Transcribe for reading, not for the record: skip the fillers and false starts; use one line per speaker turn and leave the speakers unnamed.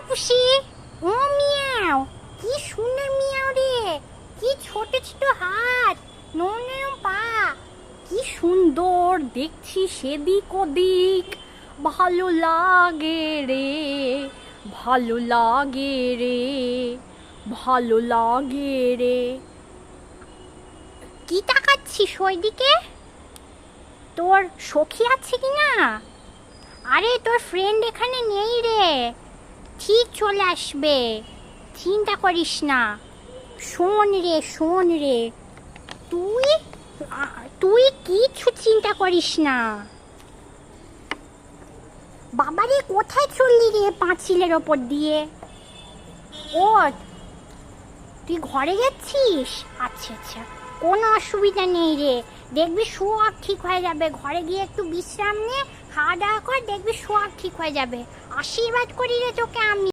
পুষি। ও মিয়াও, কি সুন্দর মিয়াও রে, কি ছোট ছোট হাত, নরম পা, কি সুন্দর দেখছি সেদিক ওদিক। ভালো লাগে রে, ভালো লাগে রে, ভালো লাগে রে। কি তাকাচ্ছিস ওইদিকে? তোর সখী আছে কি না? আরে তোর ফ্রেন্ড এখানে নেই রে, ঠিক চলে আসবে, চিন্তা করিস না। শোন রে, শোন রে, তুই তুই কিছু চিন্তা করিস না। বাবারে কোথায় চললি রে পাঁচিলের ওপর দিয়ে? ও, তুই ঘরে যাচ্ছিস? আচ্ছা আচ্ছা, কোনো অসুবিধা নেই রে, দেখবি সব ঠিক হয়ে যাবে। ঘরে গিয়ে একটু বিশ্রাম নে, খাওয়া দাওয়া কর, দেখবি সব ঠিক হয়ে যাবে। আশীর্বাদ করি রে তোকে আমি।